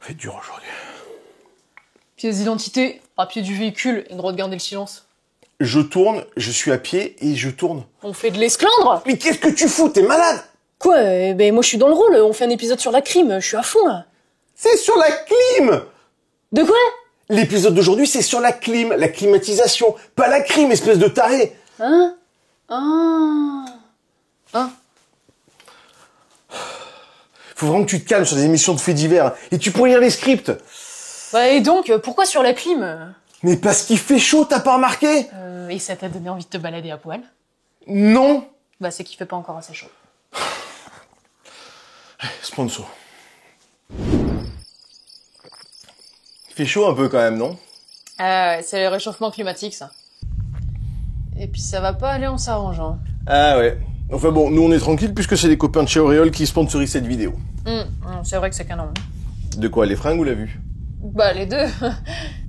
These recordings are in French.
Faites dur aujourd'hui. Pièce d'identité, à pied du véhicule, et le droit de garder le silence. Je tourne, je suis à pied et je tourne. On fait de l'esclandre. Mais qu'est-ce que tu fous? T'es malade? Quoi? Ben moi je suis dans le rôle, on fait un épisode sur la crime, je suis à fond là. C'est sur la clim! De quoi? L'épisode d'aujourd'hui, c'est sur la clim, la climatisation. Pas la crime, espèce de taré! Hein? Ah. Faut vraiment que tu te calmes sur des émissions de faits divers. Et tu pourrais lire les scripts. Bah et donc, pourquoi sur la clim? Mais parce qu'il fait chaud, t'as pas remarqué? Et ça t'a donné envie de te balader à poil? Non! Bah c'est qu'il fait pas encore assez chaud. Sponsor. Il fait chaud un peu quand même, non? C'est le réchauffement climatique ça. Et puis ça va pas aller en s'arrangeant. Ah ouais. Enfin bon, nous on est tranquille puisque c'est les copains de chez Auréole qui sponsorisent cette vidéo. C'est vrai que c'est canon. De quoi, les fringues ou la vue? Bah les deux.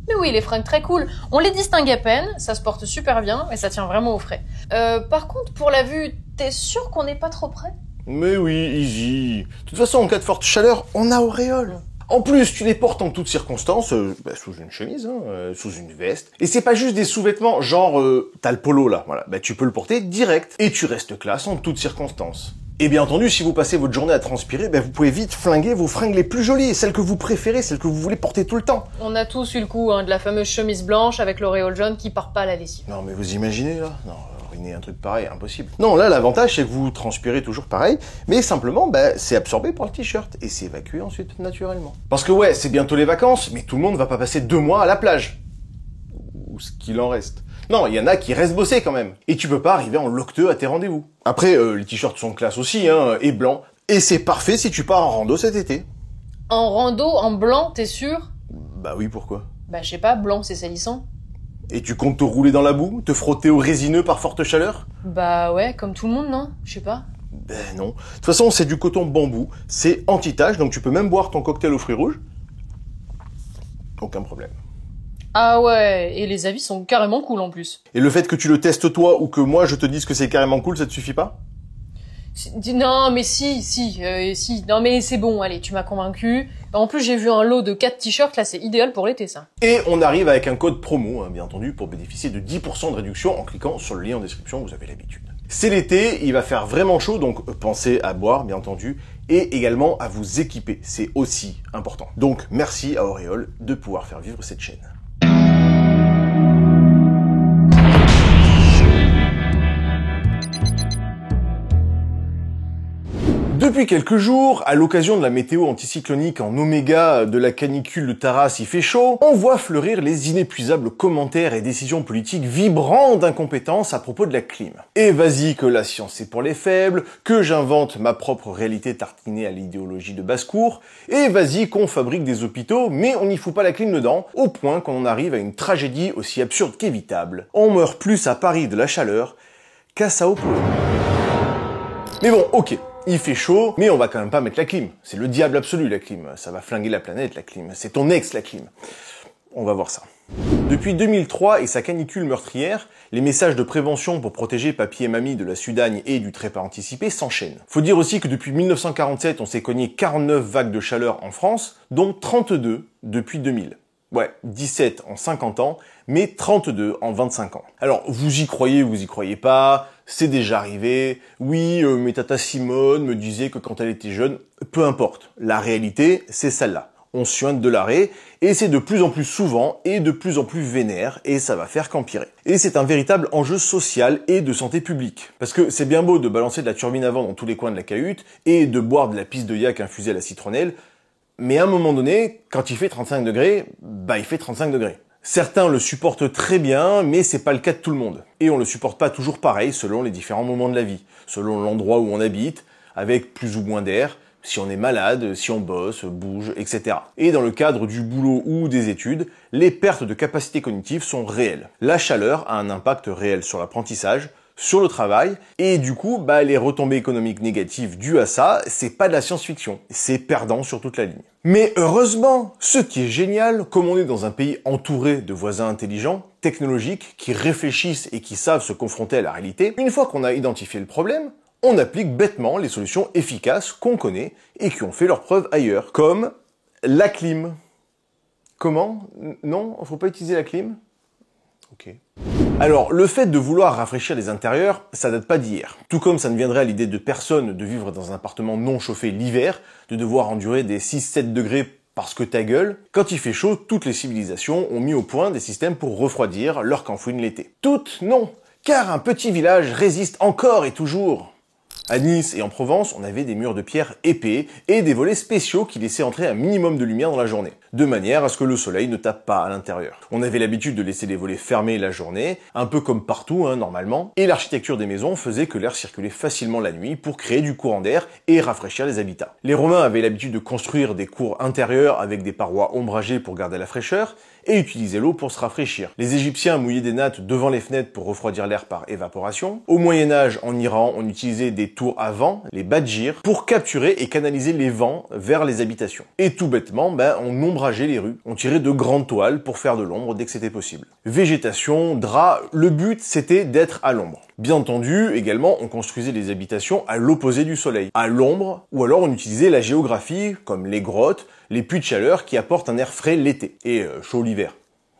Mais oui, les fringues très cool. On les distingue à peine, ça se porte super bien et ça tient vraiment au frais. Par contre, pour la vue, t'es sûr qu'on n'est pas trop près? Mais oui, easy. De toute façon, en cas de forte chaleur, on a Auréole. En plus, tu les portes en toutes circonstances, sous une chemise, sous une veste. Et c'est pas juste des sous-vêtements, genre, t'as le polo là, voilà. Tu peux le porter direct. Et tu restes classe en toutes circonstances. Et bien entendu, si vous passez votre journée à transpirer, vous pouvez vite flinguer vos fringues les plus jolies, celles que vous préférez, celles que vous voulez porter tout le temps. On a tous eu le coup de la fameuse chemise blanche avec l'auréole jaune qui part pas à la lessive. Non mais vous imaginez là? Non, ruiner un truc pareil, impossible. Non, là l'avantage c'est que vous transpirez toujours pareil, mais simplement c'est absorbé par le t-shirt et c'est évacué ensuite naturellement. Parce que ouais, c'est bientôt les vacances, mais tout le monde va pas passer 2 mois à la plage. Ou ce qu'il en reste. Non, il y en a qui restent bosser quand même. Et tu peux pas arriver en loqueteux à tes rendez-vous. Après, les t-shirts sont de classe aussi, et blancs. Et c'est parfait si tu pars en rando cet été. En rando, en blanc, t'es sûr? Bah oui, pourquoi? Bah je sais pas, blanc c'est salissant. Et tu comptes te rouler dans la boue? Te frotter au résineux par forte chaleur? Bah ouais, comme tout le monde, non? Je sais pas. Ben non. De toute façon, c'est du coton bambou, c'est anti-tache, donc tu peux même boire ton cocktail aux fruits rouges. Aucun problème. Ah ouais, et les avis sont carrément cool en plus. Et le fait que tu le testes toi ou que moi je te dise que c'est carrément cool, ça te suffit pas? Non mais si. Non mais c'est bon, allez, tu m'as convaincu. En plus j'ai vu un lot de 4 t-shirts, là c'est idéal pour l'été ça. Et on arrive avec un code promo, bien entendu, pour bénéficier de 10% de réduction en cliquant sur le lien en description, vous avez l'habitude. C'est l'été, il va faire vraiment chaud, donc pensez à boire, bien entendu, et également à vous équiper, c'est aussi important. Donc merci à Auréole de pouvoir faire vivre cette chaîne. Depuis quelques jours, à l'occasion de la météo anticyclonique en oméga de la canicule de Taras, il fait chaud, on voit fleurir les inépuisables commentaires et décisions politiques vibrants d'incompétence à propos de la clim. Et vas-y que la science c'est pour les faibles, que j'invente ma propre réalité tartinée à l'idéologie de basse-cour, et vas-y qu'on fabrique des hôpitaux, mais on n'y fout pas la clim dedans, au point qu'on en arrive à une tragédie aussi absurde qu'évitable. On meurt plus à Paris de la chaleur qu'à Sao Paulo. Mais bon, ok. Il fait chaud, mais on va quand même pas mettre la clim. C'est le diable absolu, la clim. Ça va flinguer la planète, la clim. C'est ton ex, la clim. On va voir ça. Depuis 2003 et sa canicule meurtrière, les messages de prévention pour protéger papy et mamie de la Sudagne et du trépas anticipé s'enchaînent. Faut dire aussi que depuis 1947, on s'est cogné 49 vagues de chaleur en France, dont 32 depuis 2000. Ouais, 17 en 50 ans, mais 32 en 25 ans. Alors, vous y croyez pas, c'est déjà arrivé, oui, mais tata Simone me disait que quand elle était jeune, peu importe, la réalité, c'est celle-là. On suinte de l'arrêt, et c'est de plus en plus souvent, et de plus en plus vénère, et ça va faire qu'empirer. Et c'est un véritable enjeu social et de santé publique. Parce que c'est bien beau de balancer de la turbine à vent dans tous les coins de la cahute, et de boire de la pisse de yak infusée à la citronnelle, mais à un moment donné, quand il fait 35 degrés, il fait 35 degrés. Certains le supportent très bien, mais c'est pas le cas de tout le monde. Et on le supporte pas toujours pareil selon les différents moments de la vie, selon l'endroit où on habite, avec plus ou moins d'air, si on est malade, si on bosse, bouge, etc. Et dans le cadre du boulot ou des études, les pertes de capacité cognitive sont réelles. La chaleur a un impact réel sur l'apprentissage, sur le travail, et du coup, les retombées économiques négatives dues à ça, c'est pas de la science-fiction, c'est perdant sur toute la ligne. Mais heureusement, ce qui est génial, comme on est dans un pays entouré de voisins intelligents, technologiques, qui réfléchissent et qui savent se confronter à la réalité, une fois qu'on a identifié le problème, on applique bêtement les solutions efficaces qu'on connaît et qui ont fait leurs preuves ailleurs, comme La clim. Comment? Non, faut pas utiliser la clim? Ok. Alors, le fait de vouloir rafraîchir les intérieurs, ça date pas d'hier. Tout comme ça ne viendrait à l'idée de personne de vivre dans un appartement non chauffé l'hiver, de devoir endurer des 6-7 degrés parce que ta gueule. Quand il fait chaud, toutes les civilisations ont mis au point des systèmes pour refroidir leur campouine l'été. Toutes, non, car un petit village résiste encore et toujours. À Nice et en Provence, on avait des murs de pierre épais et des volets spéciaux qui laissaient entrer un minimum de lumière dans la journée, de manière à ce que le soleil ne tape pas à l'intérieur. On avait l'habitude de laisser les volets fermés la journée, un peu comme partout normalement, et l'architecture des maisons faisait que l'air circulait facilement la nuit pour créer du courant d'air et rafraîchir les habitats. Les Romains avaient l'habitude de construire des cours intérieures avec des parois ombragées pour garder la fraîcheur, et utiliser l'eau pour se rafraîchir. Les Égyptiens mouillaient des nattes devant les fenêtres pour refroidir l'air par évaporation. Au Moyen-Âge, en Iran, on utilisait des tours à vent, les badjirs, pour capturer et canaliser les vents vers les habitations. Et tout bêtement, on ombrageait les rues. On tirait de grandes toiles pour faire de l'ombre dès que c'était possible. Végétation, draps, le but c'était d'être à l'ombre. Bien entendu, également, on construisait les habitations à l'opposé du soleil, à l'ombre, ou alors on utilisait la géographie, comme les grottes, les puits de chaleur qui apportent un air frais l'été, et chaud l'hiver.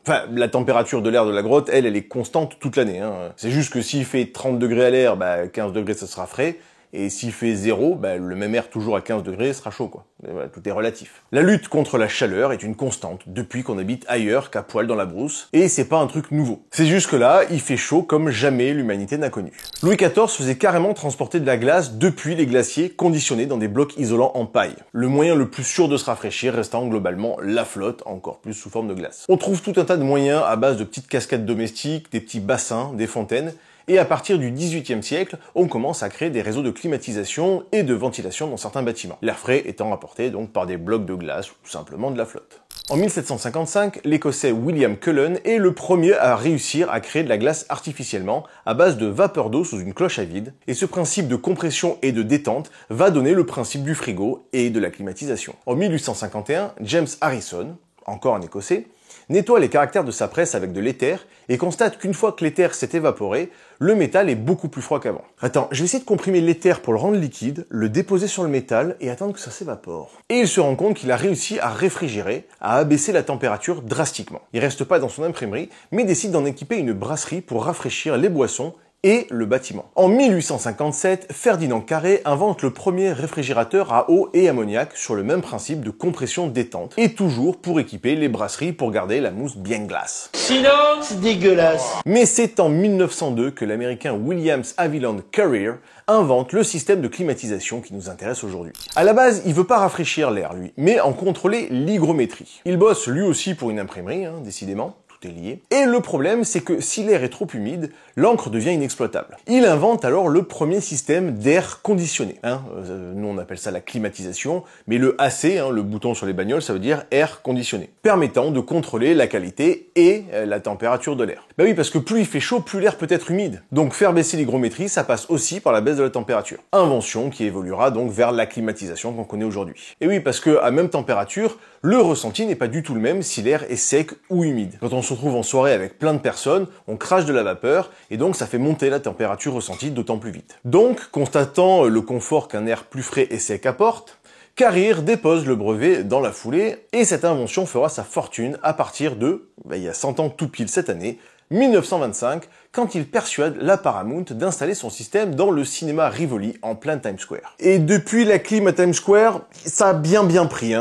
Enfin, la température de l'air de la grotte, elle est constante toute l'année. C'est juste que s'il fait 30 degrés à l'air, 15 degrés ça sera frais, et s'il fait 0, le même air toujours à 15 degrés sera chaud, quoi. Et voilà, tout est relatif. La lutte contre la chaleur est une constante depuis qu'on habite ailleurs qu'à poil dans la brousse, et c'est pas un truc nouveau. C'est juste que là, il fait chaud comme jamais l'humanité n'a connu. Louis XIV faisait carrément transporter de la glace depuis les glaciers conditionnés dans des blocs isolants en paille. Le moyen le plus sûr de se rafraîchir restant globalement la flotte, encore plus sous forme de glace. On trouve tout un tas de moyens à base de petites cascades domestiques, des petits bassins, des fontaines, et à partir du XVIIIe siècle, on commence à créer des réseaux de climatisation et de ventilation dans certains bâtiments. L'air frais étant apporté donc par des blocs de glace ou tout simplement de la flotte. En 1755, l'Écossais William Cullen est le premier à réussir à créer de la glace artificiellement à base de vapeur d'eau sous une cloche à vide, et ce principe de compression et de détente va donner le principe du frigo et de la climatisation. En 1851, James Harrison, encore un Écossais, nettoie les caractères de sa presse avec de l'éther et constate qu'une fois que l'éther s'est évaporé, le métal est beaucoup plus froid qu'avant. Attends, je vais essayer de comprimer l'éther pour le rendre liquide, le déposer sur le métal et attendre que ça s'évapore. Et il se rend compte qu'il a réussi à réfrigérer, à abaisser la température drastiquement. Il reste pas dans son imprimerie, mais décide d'en équiper une brasserie pour rafraîchir les boissons et le bâtiment. En 1857, Ferdinand Carré invente le premier réfrigérateur à eau et ammoniac sur le même principe de compression détente, et toujours pour équiper les brasseries pour garder la mousse bien glace. Sinon, c'est dégueulasse. Mais c'est en 1902 que l'américain Williams Haviland Carrier invente le système de climatisation qui nous intéresse aujourd'hui. À la base, il veut pas rafraîchir l'air, lui, mais en contrôler l'hygrométrie. Il bosse lui aussi pour une imprimerie, décidément. Tout est lié. Et le problème, c'est que si l'air est trop humide, l'encre devient inexploitable. Il invente alors le premier système d'air conditionné. Nous, on appelle ça la climatisation, mais le AC, le bouton sur les bagnoles, ça veut dire air conditionné, permettant de contrôler la qualité et la température de l'air. Bah oui, parce que plus il fait chaud, plus l'air peut être humide. Donc faire baisser l'hygrométrie, ça passe aussi par la baisse de la température. Invention qui évoluera donc vers la climatisation qu'on connaît aujourd'hui. Et oui, parce que à même température, le ressenti n'est pas du tout le même si l'air est sec ou humide. Quand on se retrouve en soirée avec plein de personnes, on crache de la vapeur et donc ça fait monter la température ressentie d'autant plus vite. Donc, constatant le confort qu'un air plus frais et sec apporte, Carrier dépose le brevet dans la foulée et cette invention fera sa fortune à partir de, il y a 100 ans tout pile cette année, 1925, quand il persuade la Paramount d'installer son système dans le cinéma Rivoli en plein Times Square. Et depuis la clim à Times Square, ça a bien pris.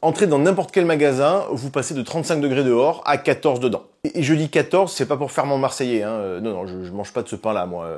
Entrez dans n'importe quel magasin, vous passez de 35 degrés dehors à 14 dedans. Et je dis 14, c'est pas pour faire mon marseillais. Non, je mange pas de ce pain-là, moi.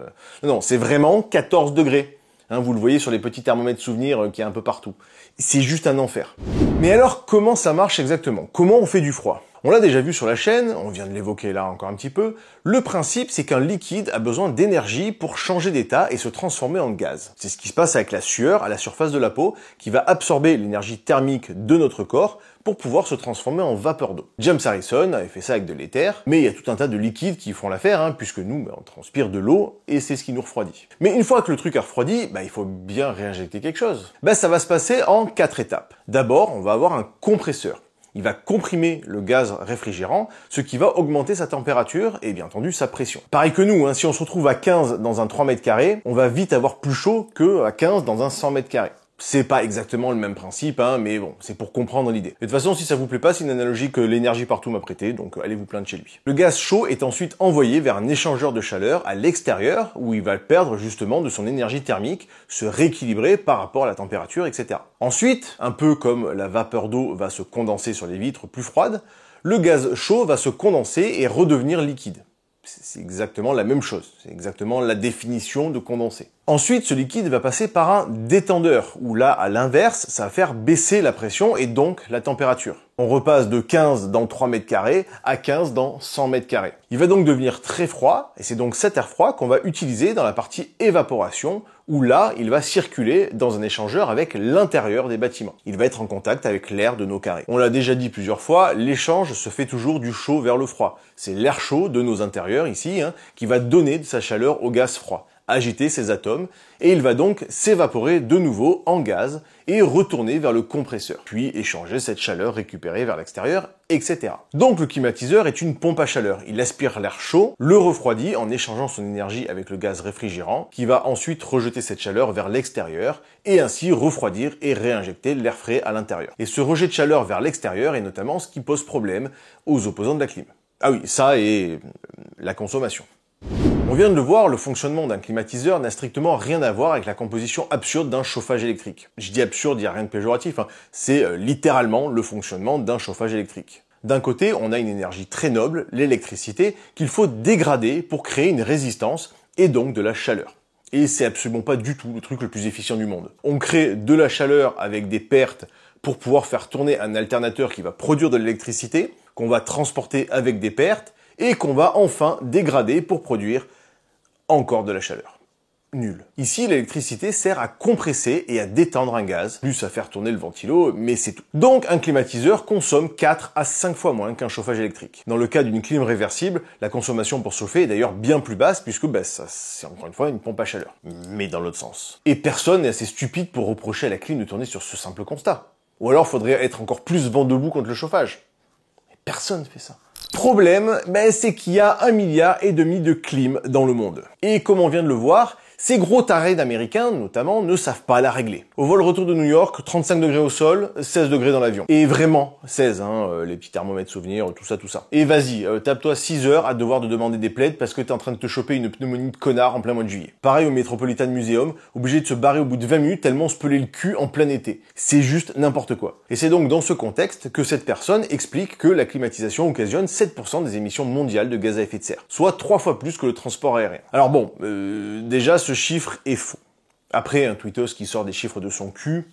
Non, c'est vraiment 14 degrés. Vous le voyez sur les petits thermomètres souvenirs qu'il y a un peu partout. C'est juste un enfer. Mais alors, comment ça marche exactement? Comment on fait du froid? On l'a déjà vu sur la chaîne, on vient de l'évoquer là encore un petit peu, le principe c'est qu'un liquide a besoin d'énergie pour changer d'état et se transformer en gaz. C'est ce qui se passe avec la sueur à la surface de la peau qui va absorber l'énergie thermique de notre corps pour pouvoir se transformer en vapeur d'eau. James Harrison avait fait ça avec de l'éther, mais il y a tout un tas de liquides qui font l'affaire, puisque nous, on transpire de l'eau et c'est ce qui nous refroidit. Mais une fois que le truc a refroidi, il faut bien réinjecter quelque chose. Ça va se passer en 4 étapes. D'abord, on va avoir un compresseur. Il va comprimer le gaz réfrigérant, ce qui va augmenter sa température et bien entendu sa pression. Pareil que nous, si on se retrouve à 15 dans un 3 mètres carrés, on va vite avoir plus chaud que à 15 dans un 100 mètres carrés. C'est pas exactement le même principe, hein, mais bon, c'est pour comprendre l'idée. De toute façon, si ça vous plaît pas, c'est une analogie que l'énergie partout m'a prêtée, donc allez vous plaindre chez lui. Le gaz chaud est ensuite envoyé vers un échangeur de chaleur à l'extérieur, où il va perdre justement de son énergie thermique, se rééquilibrer par rapport à la température, etc. Ensuite, un peu comme la vapeur d'eau va se condenser sur les vitres plus froides, le gaz chaud va se condenser et redevenir liquide. C'est exactement la même chose, c'est exactement la définition de condensé. Ensuite, ce liquide va passer par un détendeur, où là, à l'inverse, ça va faire baisser la pression et donc la température. On repasse de 15 dans 3 mètres carrés à 15 dans 100 mètres carrés. Il va donc devenir très froid, et c'est donc cet air froid qu'on va utiliser dans la partie évaporation, où là, il va circuler dans un échangeur avec l'intérieur des bâtiments. Il va être en contact avec l'air de nos carrés. On l'a déjà dit plusieurs fois, l'échange se fait toujours du chaud vers le froid. C'est l'air chaud de nos intérieurs ici, qui va donner de sa chaleur au gaz froid, agiter ses atomes, et il va donc s'évaporer de nouveau en gaz et retourner vers le compresseur, puis échanger cette chaleur récupérée vers l'extérieur, etc. Donc le climatiseur est une pompe à chaleur. Il aspire l'air chaud, le refroidit en échangeant son énergie avec le gaz réfrigérant, qui va ensuite rejeter cette chaleur vers l'extérieur, et ainsi refroidir et réinjecter l'air frais à l'intérieur. Et ce rejet de chaleur vers l'extérieur est notamment ce qui pose problème aux opposants de la clim. Ah oui, ça et la consommation. On vient de le voir, le fonctionnement d'un climatiseur n'a strictement rien à voir avec la composition absurde d'un chauffage électrique. Je dis absurde, il n'y a rien de péjoratif, c'est littéralement le fonctionnement d'un chauffage électrique. D'un côté, on a une énergie très noble, l'électricité, qu'il faut dégrader pour créer une résistance et donc de la chaleur. Et c'est absolument pas du tout le truc le plus efficient du monde. On crée de la chaleur avec des pertes pour pouvoir faire tourner un alternateur qui va produire de l'électricité, qu'on va transporter avec des pertes, et qu'on va enfin dégrader pour produire encore de la chaleur. Nul. Ici, l'électricité sert à compresser et à détendre un gaz, plus à faire tourner le ventilo, mais c'est tout. Donc, un climatiseur consomme 4 à 5 fois moins qu'un chauffage électrique. Dans le cas d'une clim réversible, la consommation pour chauffer est d'ailleurs bien plus basse, puisque ça, c'est encore une fois une pompe à chaleur. Mais dans l'autre sens. Et personne n'est assez stupide pour reprocher à la clim de tourner sur ce simple constat. Ou alors, faudrait être encore plus vent debout contre le chauffage. Mais personne ne fait ça. Problème, c'est qu'il y a 1,5 milliard de clim dans le monde. Et comme on vient de le voir, ces gros tarés d'Américains, notamment, ne savent pas la régler. Au vol retour de New York, 35 degrés au sol, 16 degrés dans l'avion. Et vraiment, 16, les petits thermomètres souvenirs, tout ça. Et vas-y, tape-toi 6 heures à devoir de demander des plaids parce que t'es en train de te choper une pneumonie de connard en plein mois de juillet. Pareil au Metropolitan Museum, obligé de se barrer au bout de 20 minutes tellement on se pelait le cul en plein été. C'est juste n'importe quoi. Et c'est donc dans ce contexte que cette personne explique que la climatisation occasionne 7% des émissions mondiales de gaz à effet de serre, soit 3 fois plus que le transport aérien. Alors bon, déjà ce chiffre est faux. Après, un tweetos qui sort des chiffres de son cul,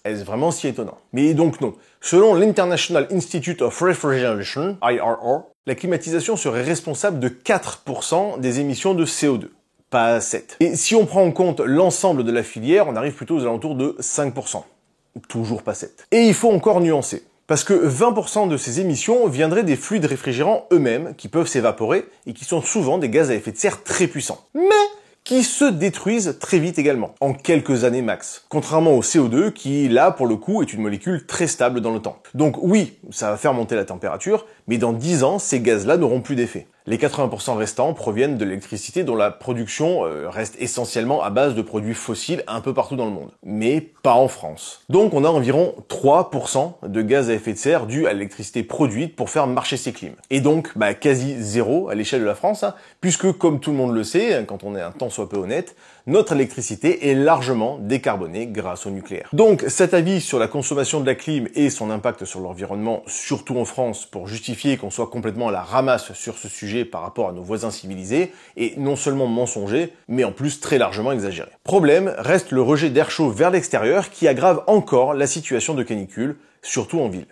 est-ce vraiment si étonnant? Mais donc non. Selon l'International Institute of Refrigeration, IRR, la climatisation serait responsable de 4% des émissions de CO2. Pas 7. Et si on prend en compte l'ensemble de la filière, on arrive plutôt aux alentours de 5%. Toujours pas 7. Et il faut encore nuancer. Parce que 20% de ces émissions viendraient des fluides réfrigérants eux-mêmes, qui peuvent s'évaporer, et qui sont souvent des gaz à effet de serre très puissants. Mais qui se détruisent très vite également, en quelques années max. Contrairement au CO2, qui là, pour le coup, est une molécule très stable dans le temps. Donc oui, ça va faire monter la température, mais dans 10 ans, ces gaz-là n'auront plus d'effet. Les 80% restants proviennent de l'électricité dont la production reste essentiellement à base de produits fossiles un peu partout dans le monde. Mais pas en France. Donc on a environ 3% de gaz à effet de serre dû à l'électricité produite pour faire marcher ces clims. Et donc quasi zéro à l'échelle de la France, puisque comme tout le monde le sait, quand on est un tant soit peu honnête, notre électricité est largement décarbonée grâce au nucléaire. Donc cet avis sur la consommation de la clim et son impact sur l'environnement, surtout en France, pour justifier qu'on soit complètement à la ramasse sur ce sujet par rapport à nos voisins civilisés, est non seulement mensonger, mais en plus très largement exagéré. Problème reste le rejet d'air chaud vers l'extérieur qui aggrave encore la situation de canicule, surtout en ville.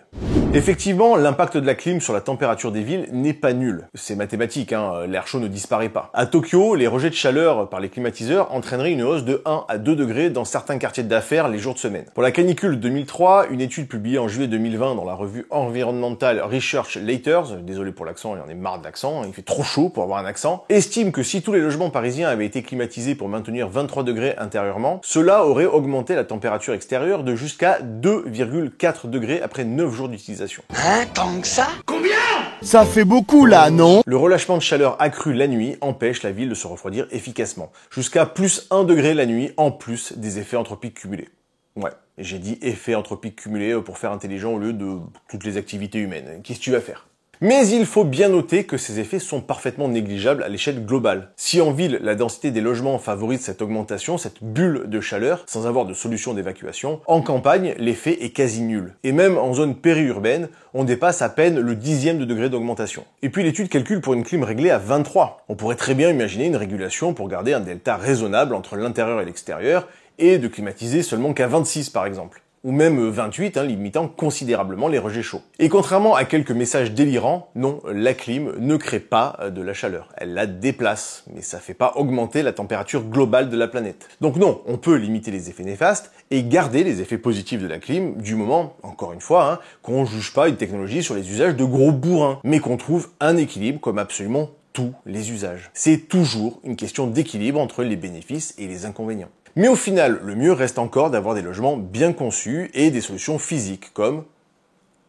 Effectivement, l'impact de la clim sur la température des villes n'est pas nul. C'est mathématique, l'air chaud ne disparaît pas. À Tokyo, les rejets de chaleur par les climatiseurs entraîneraient une hausse de 1 à 2 degrés dans certains quartiers d'affaires les jours de semaine. Pour la canicule 2003, une étude publiée en juillet 2020 dans la revue Environmental Research Letters, désolé pour l'accent, il y en a marre de l'accent, il fait trop chaud pour avoir un accent, estime que si tous les logements parisiens avaient été climatisés pour maintenir 23 degrés intérieurement, cela aurait augmenté la température extérieure de jusqu'à 2,4 degrés après 9 jours d'utilisation. Hein, tant que ça? Combien? Ça fait beaucoup là, non? Le relâchement de chaleur accru la nuit empêche la ville de se refroidir efficacement, jusqu'à plus 1 degré la nuit en plus des effets anthropiques cumulés. Ouais, j'ai dit effet anthropique cumulé pour faire intelligent au lieu de toutes les activités humaines. Qu'est-ce que tu vas faire? Mais il faut bien noter que ces effets sont parfaitement négligeables à l'échelle globale. Si en ville, la densité des logements favorise cette augmentation, cette bulle de chaleur, sans avoir de solution d'évacuation, en campagne, l'effet est quasi nul. Et même en zone périurbaine, on dépasse à peine le 10e de degré d'augmentation. Et puis l'étude calcule pour une clim réglée à 23. On pourrait très bien imaginer une régulation pour garder un delta raisonnable entre l'intérieur et l'extérieur, et de climatiser seulement qu'à 26 par exemple. Ou même 28, limitant considérablement les rejets chauds. Et contrairement à quelques messages délirants, non, la clim ne crée pas de la chaleur, elle la déplace, mais ça fait pas augmenter la température globale de la planète. Donc non, on peut limiter les effets néfastes et garder les effets positifs de la clim du moment, encore une fois, qu'on juge pas une technologie sur les usages de gros bourrins, mais qu'on trouve un équilibre comme absolument tous les usages. C'est toujours une question d'équilibre entre les bénéfices et les inconvénients. Mais au final, le mieux reste encore d'avoir des logements bien conçus et des solutions physiques, comme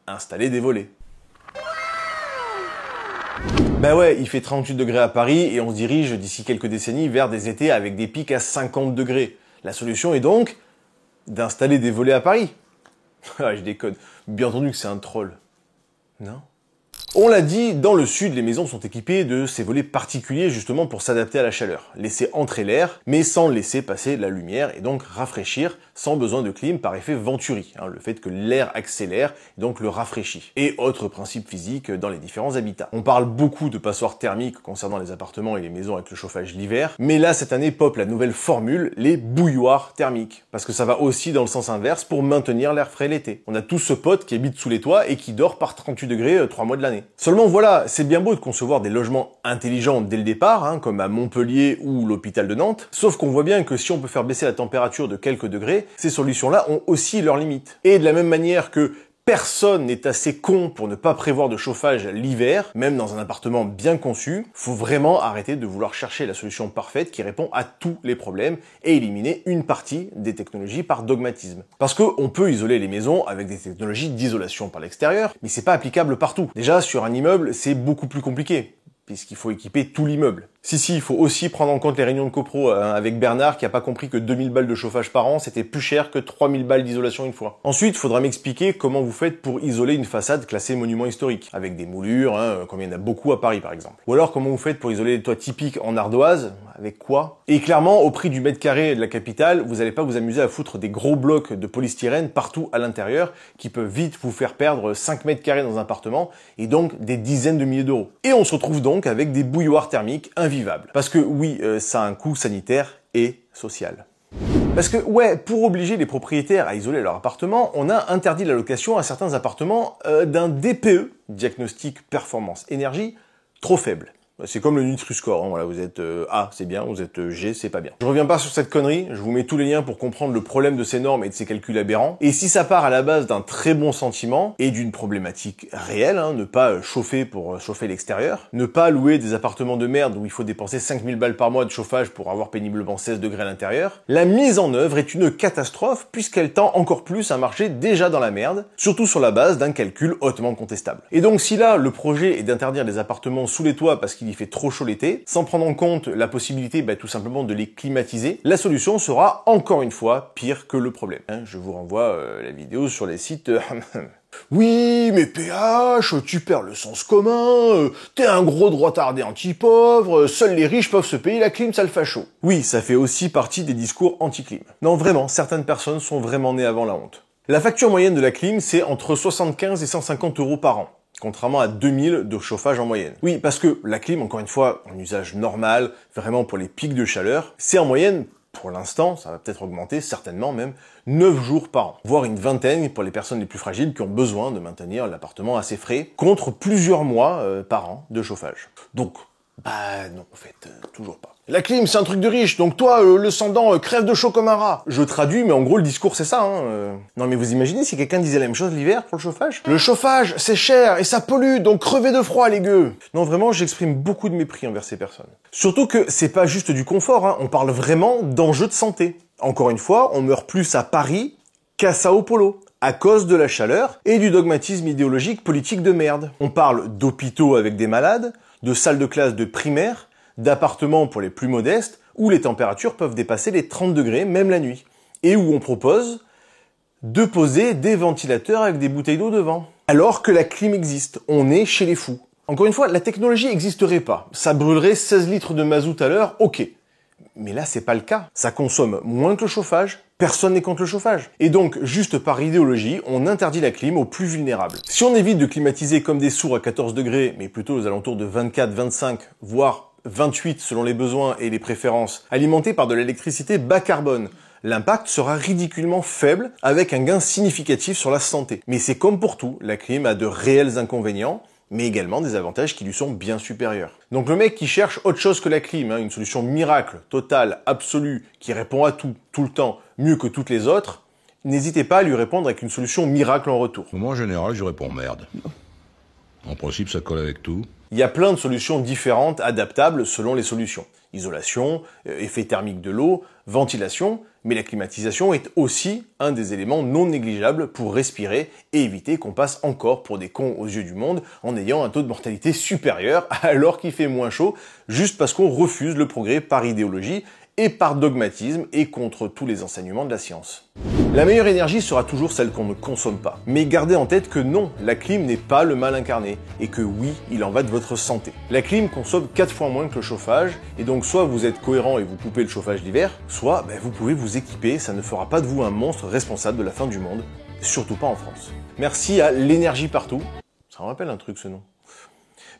installer des volets. Bah ouais, il fait 38 degrés à Paris et on se dirige d'ici quelques décennies vers des étés avec des pics à 50 degrés. La solution est donc d'installer des volets à Paris. Ah, je déconne. Bien entendu que c'est un troll. Non ? On l'a dit, dans le sud, les maisons sont équipées de ces volets particuliers justement pour s'adapter à la chaleur. Laisser entrer l'air, mais sans laisser passer la lumière et donc rafraîchir sans besoin de clim par effet Venturi, le fait que l'air accélère et donc le rafraîchit. Et autres principes physiques dans les différents habitats. On parle beaucoup de passoires thermiques concernant les appartements et les maisons avec le chauffage l'hiver, mais là cette année pop la nouvelle formule, les bouilloires thermiques. Parce que ça va aussi dans le sens inverse pour maintenir l'air frais l'été. On a tous ce pote qui habite sous les toits et qui dort par 38 degrés 3 mois de l'année. Seulement voilà, c'est bien beau de concevoir des logements intelligents dès le départ, comme à Montpellier ou l'hôpital de Nantes, sauf qu'on voit bien que si on peut faire baisser la température de quelques degrés, ces solutions-là ont aussi leurs limites. Et de la même manière que personne n'est assez con pour ne pas prévoir de chauffage l'hiver, même dans un appartement bien conçu, faut vraiment arrêter de vouloir chercher la solution parfaite qui répond à tous les problèmes et éliminer une partie des technologies par dogmatisme. Parce qu'on peut isoler les maisons avec des technologies d'isolation par l'extérieur, mais c'est pas applicable partout. Déjà, sur un immeuble, c'est beaucoup plus compliqué, puisqu'il faut équiper tout l'immeuble. Si, il faut aussi prendre en compte les réunions de copro avec Bernard qui a pas compris que 2000 balles de chauffage par an, c'était plus cher que 3000 balles d'isolation une fois. Ensuite, faudra m'expliquer comment vous faites pour isoler une façade classée monument historique, avec des moulures, comme il y en a beaucoup à Paris par exemple. Ou alors comment vous faites pour isoler les toits typiques en ardoise, avec quoi? Et clairement, au prix du mètre carré de la capitale, vous allez pas vous amuser à foutre des gros blocs de polystyrène partout à l'intérieur, qui peuvent vite vous faire perdre 5 mètres carrés dans un appartement, et donc des dizaines de milliers d'euros. Et on se retrouve donc avec des bouilloires thermiques invivables. Parce que oui, ça a un coût sanitaire et social. Parce que ouais, pour obliger les propriétaires à isoler leur appartement, on a interdit la location à certains appartements d'un DPE, Diagnostic Performance Énergie, trop faible. C'est comme le Nutri-Score, voilà, vous êtes A, c'est bien, vous êtes G, c'est pas bien. Je reviens pas sur cette connerie, je vous mets tous les liens pour comprendre le problème de ces normes et de ces calculs aberrants. Et si ça part à la base d'un très bon sentiment et d'une problématique réelle, ne pas chauffer pour chauffer l'extérieur, ne pas louer des appartements de merde où il faut dépenser 5000 balles par mois de chauffage pour avoir péniblement 16 degrés à l'intérieur, la mise en œuvre est une catastrophe puisqu'elle tend encore plus à marcher déjà dans la merde, surtout sur la base d'un calcul hautement contestable. Et donc si là, le projet est d'interdire les appartements sous les toits parce qu'il y fait trop chaud l'été, sans prendre en compte la possibilité tout simplement de les climatiser, la solution sera encore une fois pire que le problème. Je vous renvoie la vidéo sur les sites... Oui, mais PH, tu perds le sens commun, t'es un gros droitardé anti-pauvre, seuls les riches peuvent se payer la clim, sale facho. Oui, ça fait aussi partie des discours anti-clim. Non, vraiment, certaines personnes sont vraiment nées avant la honte. La facture moyenne de la clim, c'est entre 75 et 150 euros par an. Contrairement à 2000 de chauffage en moyenne. Oui, parce que la clim, encore une fois, en usage normal, vraiment pour les pics de chaleur, c'est en moyenne, pour l'instant, ça va peut-être augmenter, certainement même, 9 jours par an. Voire une vingtaine pour les personnes les plus fragiles qui ont besoin de maintenir l'appartement assez frais, contre plusieurs mois par an de chauffage. Donc, non, en fait, toujours pas. La clim, c'est un truc de riche, donc toi, le sans-dents, crève de chaud comme un rat. Je traduis, mais en gros, le discours, c'est ça, Non, mais vous imaginez si quelqu'un disait la même chose l'hiver pour le chauffage? Le chauffage, c'est cher, et ça pollue, donc crevez de froid, les gueux. Non, vraiment, j'exprime beaucoup de mépris envers ces personnes. Surtout que c'est pas juste du confort, on parle vraiment d'enjeux de santé. Encore une fois, on meurt plus à Paris qu'à Sao Paulo, à cause de la chaleur et du dogmatisme idéologique politique de merde. On parle d'hôpitaux avec des malades, de salles de classe de primaire, d'appartements pour les plus modestes, où les températures peuvent dépasser les 30 degrés, même la nuit. Et où on propose de poser des ventilateurs avec des bouteilles d'eau devant. Alors que la clim existe, on est chez les fous. Encore une fois, la technologie n'existerait pas. Ça brûlerait 16 litres de mazout à l'heure, ok. Mais là, c'est pas le cas. Ça consomme moins que le chauffage. Personne n'est contre le chauffage. Et donc, juste par idéologie, on interdit la clim aux plus vulnérables. Si on évite de climatiser comme des sourds à 14 degrés, mais plutôt aux alentours de 24, 25, voire 28 selon les besoins et les préférences, alimentés par de l'électricité bas carbone, l'impact sera ridiculement faible avec un gain significatif sur la santé. Mais c'est comme pour tout, la clim a de réels inconvénients, mais également des avantages qui lui sont bien supérieurs. Donc le mec qui cherche autre chose que la clim, une solution miracle, totale, absolue, qui répond à tout, tout le temps, mieux que toutes les autres, n'hésitez pas à lui répondre avec une solution miracle en retour. Moi, en général, je réponds merde. En principe, ça colle avec tout. Il y a plein de solutions différentes, adaptables selon les solutions. Isolation, effet thermique de l'eau, ventilation, mais la climatisation est aussi un des éléments non négligeables pour respirer et éviter qu'on passe encore pour des cons aux yeux du monde en ayant un taux de mortalité supérieur alors qu'il fait moins chaud, juste parce qu'on refuse le progrès par idéologie et par dogmatisme et contre tous les enseignements de la science. La meilleure énergie sera toujours celle qu'on ne consomme pas. Mais gardez en tête que non, la clim n'est pas le mal incarné, et que oui, il en va de votre santé. La clim consomme 4 fois moins que le chauffage, et donc soit vous êtes cohérent et vous coupez le chauffage l'hiver, soit vous pouvez vous équiper, ça ne fera pas de vous un monstre responsable de la fin du monde, surtout pas en France. Merci à l'énergie partout, ça me rappelle un truc ce nom.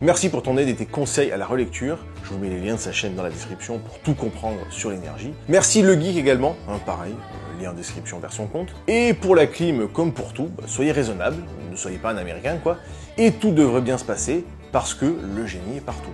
Merci pour ton aide et tes conseils à la relecture. Je vous mets les liens de sa chaîne dans la description pour tout comprendre sur l'énergie. Merci Le Geek également, pareil, lien en description version compte. Et pour la clim, comme pour tout, soyez raisonnable, ne soyez pas un américain quoi, et tout devrait bien se passer parce que le génie est partout.